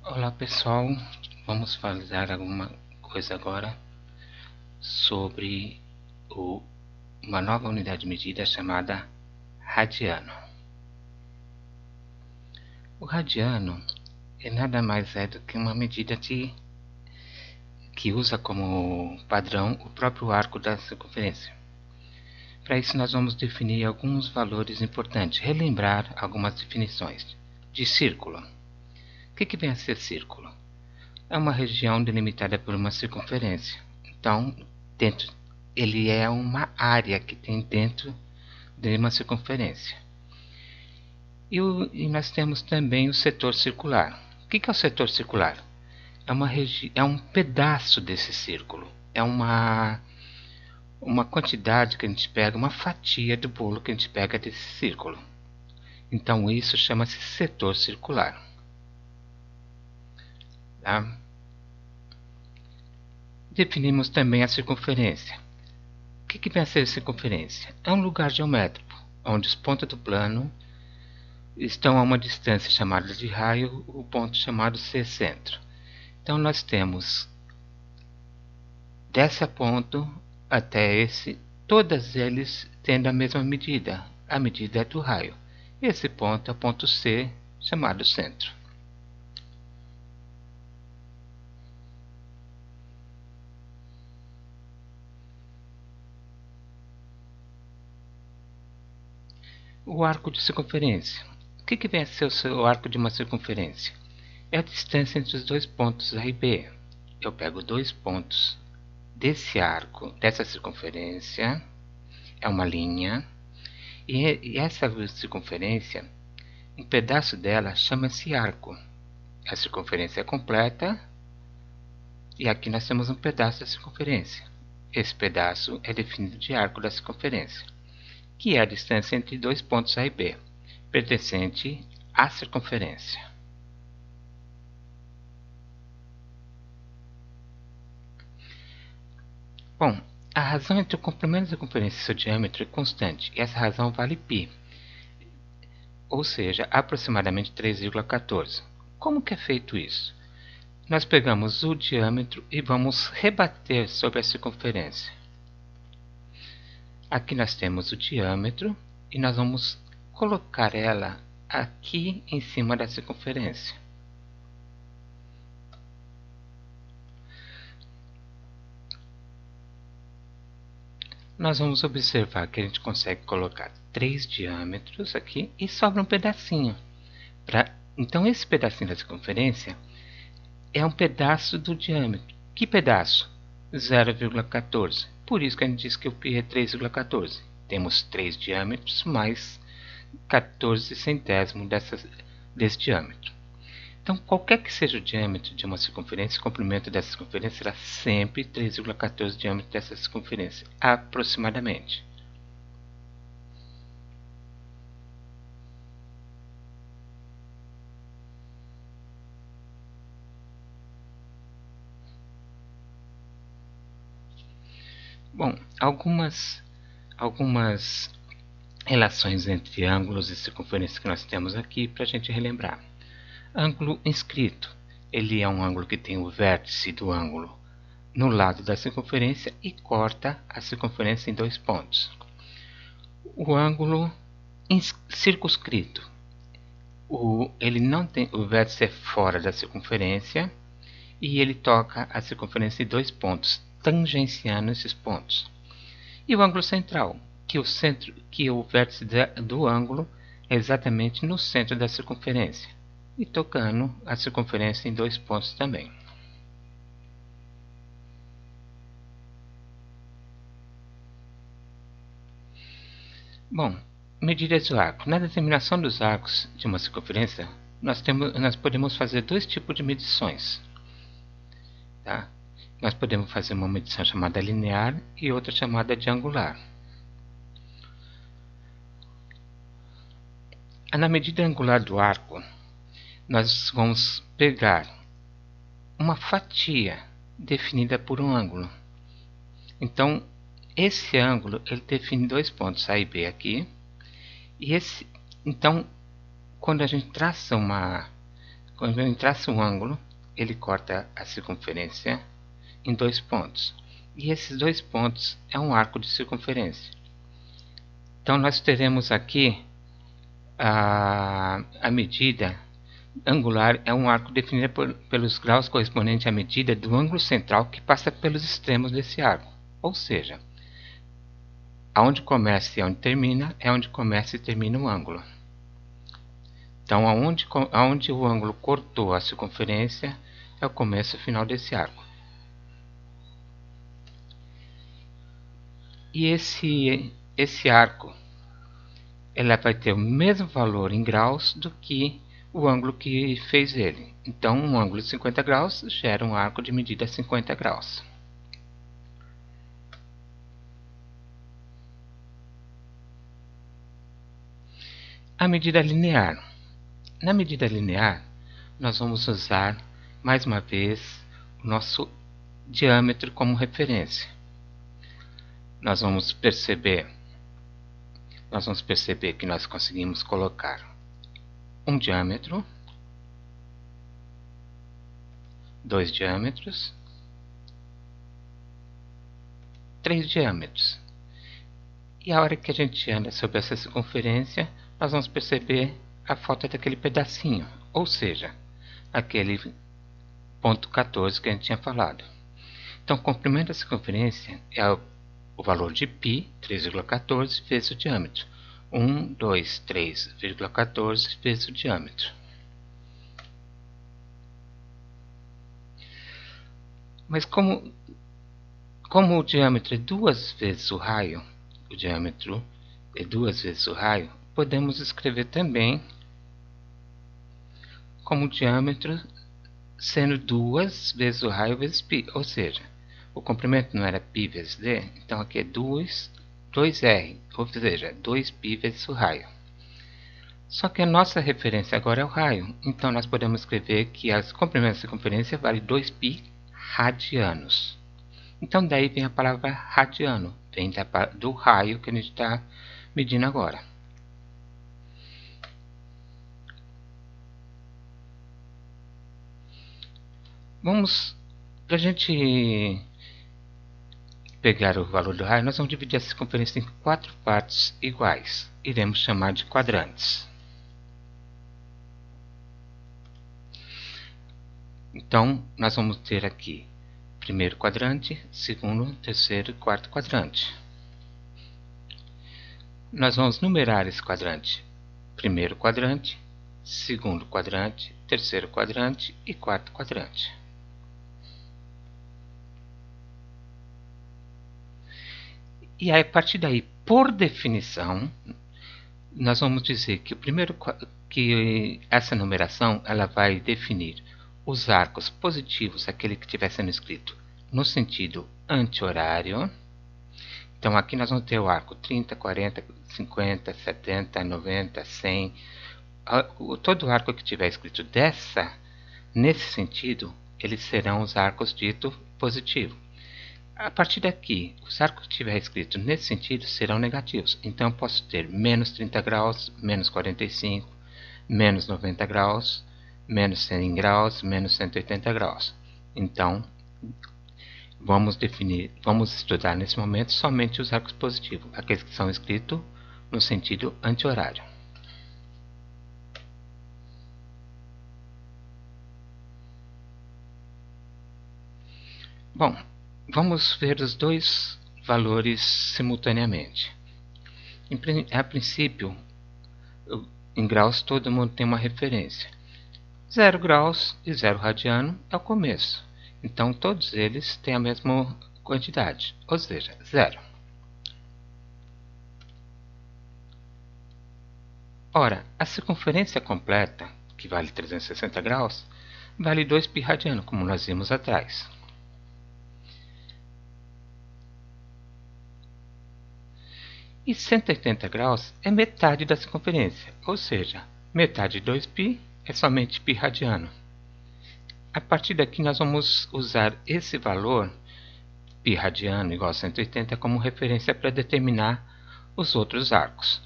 Olá pessoal, vamos falar alguma coisa agora sobre uma nova unidade de medida chamada radiano. O radiano nada mais é do que uma medida que usa como padrão o próprio arco da circunferência. Para isso nós vamos definir alguns valores importantes, relembrar algumas definições de círculo. O que vem a ser círculo? É uma região delimitada por uma circunferência. Então, ele é uma área que tem dentro de uma circunferência. E nós temos também o setor circular. O que é o setor circular? É um pedaço desse círculo. É uma quantidade que a gente pega, uma fatia do bolo que a gente pega desse círculo. Então, isso chama-se setor circular. Tá? Definimos também a circunferência. O que vem a ser a circunferência? É um lugar geométrico, onde os pontos do plano estão a uma distância chamada de raio, o ponto chamado C-centro. Então nós temos desse ponto até esse, todos eles tendo a mesma medida, a medida do raio. Esse ponto é o ponto C, chamado centro. O arco de circunferência. O que vem a ser o arco de uma circunferência? É a distância entre os dois pontos A e B. Eu pego dois pontos desse arco, dessa circunferência, é uma linha, e essa circunferência, um pedaço dela chama-se arco. A circunferência é completa, e aqui nós temos um pedaço da circunferência. Esse pedaço é definido de arco da circunferência, que é a distância entre dois pontos A e B, pertencente à circunferência. Bom, a razão entre o comprimento da circunferência e seu diâmetro é constante, e essa razão vale π, ou seja, aproximadamente 3,14. Como que é feito isso? Nós pegamos o diâmetro e vamos rebater sobre a circunferência. Aqui nós temos o diâmetro e nós vamos colocar ela aqui em cima da circunferência. Nós vamos observar que a gente consegue colocar 3 diâmetros aqui e sobra um pedacinho. Então esse pedacinho da circunferência é um pedaço do diâmetro. Que pedaço? 0,14. Por isso que a gente diz que o π é 3,14. Temos 3 diâmetros mais 14 centésimos desse diâmetro. Então, qualquer que seja o diâmetro de uma circunferência, o comprimento dessa circunferência será sempre 3,14 diâmetro dessa circunferência, aproximadamente. Bom, algumas relações entre ângulos e circunferências que nós temos aqui para a gente relembrar. Ângulo inscrito. Ele é um ângulo que tem o vértice do ângulo no lado da circunferência e corta a circunferência em dois pontos. O ângulo circunscrito. Ele não tem, o vértice é fora da circunferência e ele toca a circunferência em dois pontos, tangenciando esses pontos. E o ângulo central, que o vértice do ângulo é exatamente no centro da circunferência e tocando a circunferência em dois pontos também. Bom, medidas do arco. Na determinação dos arcos de uma circunferência, nós podemos fazer dois tipos de medições. Tá? Nós podemos fazer uma medição chamada linear e outra chamada de angular. Na medida angular do arco, nós vamos pegar uma fatia definida por um ângulo. Então, esse ângulo ele define dois pontos A e B aqui. E então, quando a gente traça quando ele traça um ângulo, ele corta a circunferência em 2 pontos. E esses 2 pontos é um arco de circunferência. Então nós teremos aqui a medida angular é um arco definido pelos graus correspondentes à medida do ângulo central que passa pelos extremos desse arco. Ou seja, aonde começa e onde termina é onde começa e termina o ângulo. Então, aonde o ângulo cortou a circunferência é o começo e o final desse arco. E esse arco ele vai ter o mesmo valor em graus do que o ângulo que fez ele. Então, um ângulo de 50 graus gera um arco de medida 50 graus. A medida linear. Na medida linear, nós vamos usar, mais uma vez, o nosso diâmetro como referência. Nós vamos perceber que nós conseguimos colocar um diâmetro, 2 diâmetros, 3 diâmetros. E a hora que a gente anda sobre essa circunferência, nós vamos perceber a falta daquele pedacinho, ou seja, aquele ponto 14 que a gente tinha falado. Então, o comprimento da circunferência é o valor de π, 3,14, vezes o diâmetro. 1, 2, 3,14 vezes o diâmetro. Mas como o diâmetro é 2 vezes o raio, podemos escrever também como diâmetro sendo 2 vezes o raio vezes π, ou seja, o comprimento não era π vezes d, então aqui é 2r, ou seja, 2π vezes o raio. Só que a nossa referência agora é o raio, então nós podemos escrever que o comprimento da circunferência vale 2π radianos. Então daí vem a palavra radiano, vem do raio que a gente está medindo agora. Para a gente pegar o valor do raio, nós vamos dividir a circunferência em 4 partes iguais. Iremos chamar de quadrantes. Então, nós vamos ter aqui primeiro quadrante, segundo, terceiro e quarto quadrante. Nós vamos numerar esse quadrante. Primeiro quadrante, segundo quadrante, terceiro quadrante e quarto quadrante. E aí, a partir daí, por definição, nós vamos dizer que essa numeração ela vai definir os arcos positivos, aquele que estiver sendo escrito no sentido anti-horário. Então aqui nós vamos ter o arco 30, 40, 50, 70, 90, 100. Todo arco que estiver escrito nesse sentido, eles serão os arcos dito positivo. A partir daqui, os arcos que estiver escrito nesse sentido serão negativos. Então eu posso ter menos 30 graus, menos 45, menos 90 graus, menos 100 graus, menos 180 graus. Então, vamos estudar nesse momento somente os arcos positivos, aqueles que são escritos no sentido anti-horário. Bom, vamos ver os dois valores simultaneamente. A princípio, em graus todo mundo tem uma referência. 0 graus e 0 radiano é o começo. Então todos eles têm a mesma quantidade, ou seja, 0. Ora, a circunferência completa, que vale 360 graus, vale 2π radiano, como nós vimos atrás. E 180 graus é metade da circunferência, ou seja, metade de 2π é somente π radiano. A partir daqui nós vamos usar esse valor, π radiano igual a 180, como referência para determinar os outros arcos.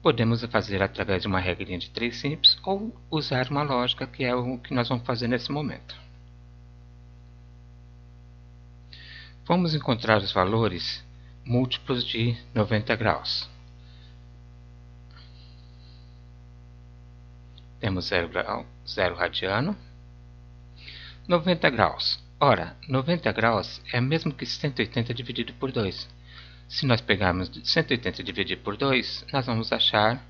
Podemos fazer através de uma regrinha de 3 simples ou usar uma lógica, que é o que nós vamos fazer nesse momento. Vamos encontrar os valores múltiplos de 90 graus. Temos 0 radiano. 90 graus. Ora, 90 graus é o mesmo que 180 dividido por 2. Se nós pegarmos 180 dividido por 2, nós vamos achar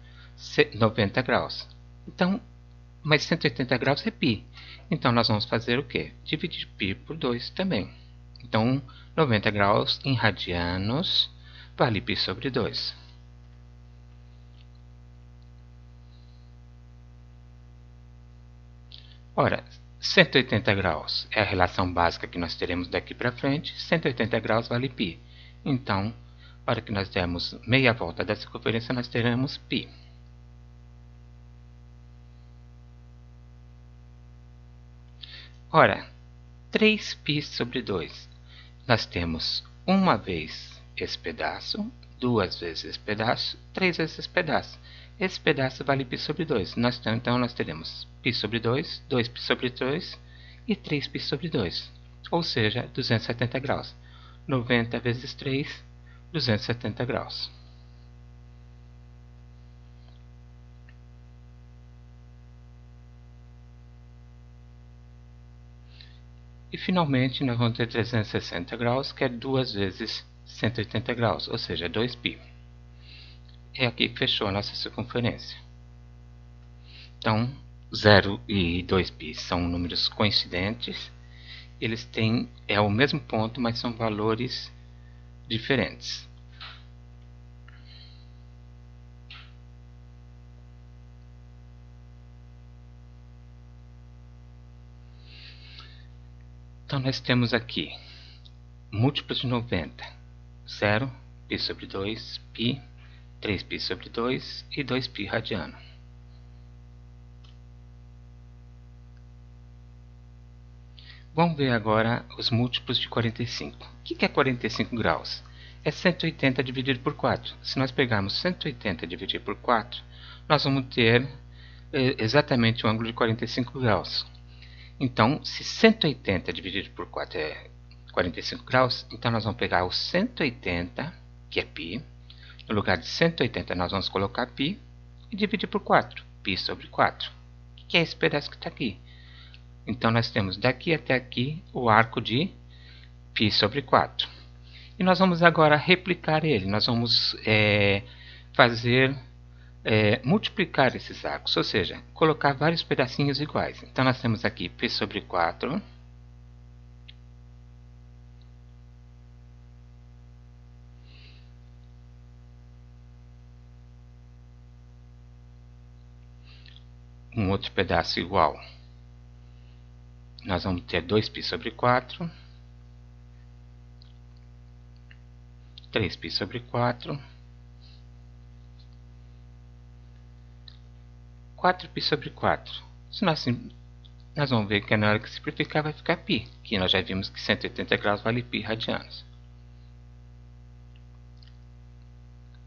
90 graus. Então, mas 180 graus é π. Então, nós vamos fazer o quê? Dividir π por 2 também. Então, 90 graus em radianos vale π sobre 2. Ora, 180 graus é a relação básica que nós teremos daqui para frente. 180 graus vale π. Então, para que nós dermos meia volta da circunferência, nós teremos π. Ora, 3π sobre 2. Nós temos uma vez esse pedaço, duas vezes esse pedaço, três vezes esse pedaço. Esse pedaço vale π sobre 2. Então, nós teremos π sobre 2, 2π sobre 2 e 3π sobre 2. Ou seja, 270 graus. 90 vezes 3, 270 graus. E finalmente nós vamos ter 360 graus, que é 2 vezes 180 graus, ou seja, 2π. É aqui que fechou a nossa circunferência. Então, 0 e 2π são números coincidentes. Eles têm o mesmo ponto, mas são valores diferentes. Então, nós temos aqui múltiplos de 90, 0, π sobre 2, π, 3π sobre 2 e 2π radiano. Vamos ver agora os múltiplos de 45. O que é 45 graus? É 180 dividido por 4. Se nós pegarmos 180 dividido por 4, nós vamos ter exatamente o ângulo de 45 graus. Então, se 180 dividido por 4 é 45 graus, então nós vamos pegar o 180, que é π. No lugar de 180, nós vamos colocar π e dividir por 4. π sobre 4. Que é esse pedaço que está aqui. Então, nós temos daqui até aqui o arco de π sobre 4. E nós vamos agora replicar ele. Nós vamos multiplicar esses arcos, ou seja, colocar vários pedacinhos iguais. Então, nós temos aqui π sobre 4, um outro pedaço igual. Nós vamos ter 2π sobre 4, 3π sobre 4, 4π sobre 4. Se nós vamos ver que na hora que simplificar vai ficar π, que nós já vimos que 180 graus vale π radianos.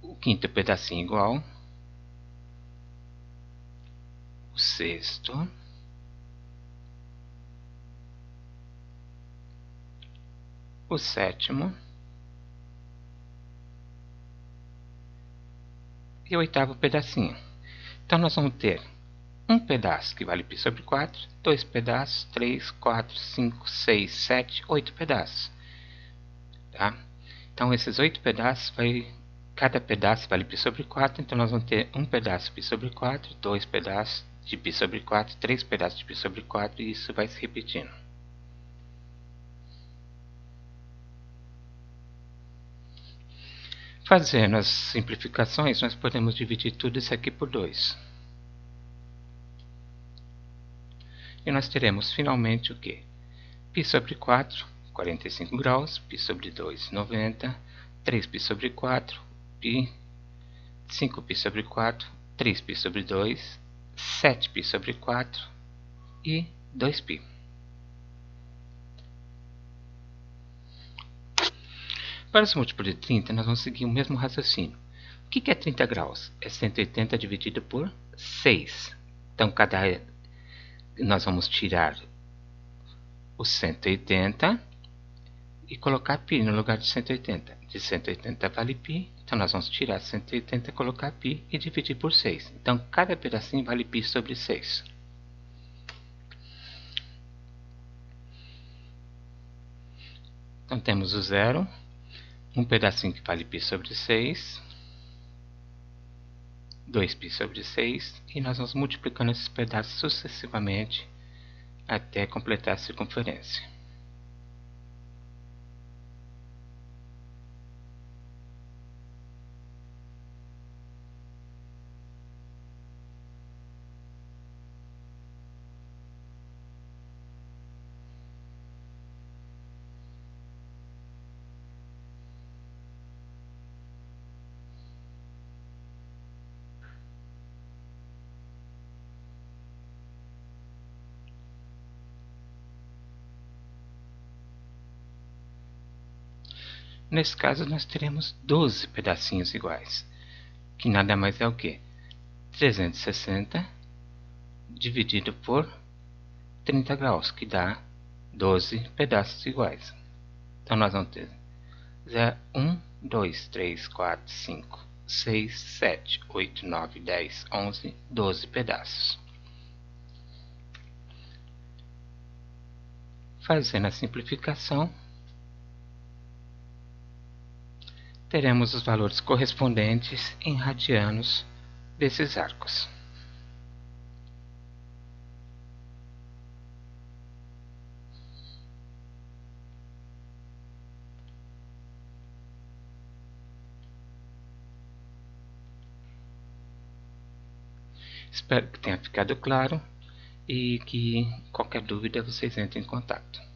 O quinto pedacinho igual. O sexto. O sétimo. E o oitavo pedacinho. Então, nós vamos ter um pedaço que vale π sobre 4, dois pedaços, 3, 4, 5, 6, 7, 8 pedaços. Tá? Então, esses 8 pedaços, cada pedaço vale π sobre 4, então nós vamos ter um pedaço π sobre 4, dois pedaços de π sobre 4, três pedaços de π sobre 4, e isso vai se repetindo. Fazendo as simplificações, nós podemos dividir tudo isso aqui por 2. E nós teremos finalmente o quê? π sobre 4, 45 graus, π sobre 2, 90, 3π sobre 4, π, 5π sobre 4, 3π sobre 2, 7π sobre 4 e 2π. Para os múltiplos de 30, nós vamos seguir o mesmo raciocínio. O que é 30 graus? É 180 dividido por 6. Então, nós vamos tirar o 180 e colocar π no lugar de 180. De 180 vale π, então nós vamos tirar 180, colocar π e dividir por 6. Então, cada pedacinho vale π sobre 6. Então, temos o zero, um pedacinho que vale π sobre 6, 2π sobre 6, e nós vamos multiplicando esses pedaços sucessivamente até completar a circunferência. Nesse caso, nós teremos 12 pedacinhos iguais, que nada mais é o que? 360 dividido por 30 graus, que dá 12 pedaços iguais. Então, nós vamos ter 1, 2, 3, 4, 5, 6, 7, 8, 9, 10, 11, 12 pedaços. Fazendo a simplificação, teremos os valores correspondentes em radianos desses arcos. Espero que tenha ficado claro e que qualquer dúvida vocês entrem em contato.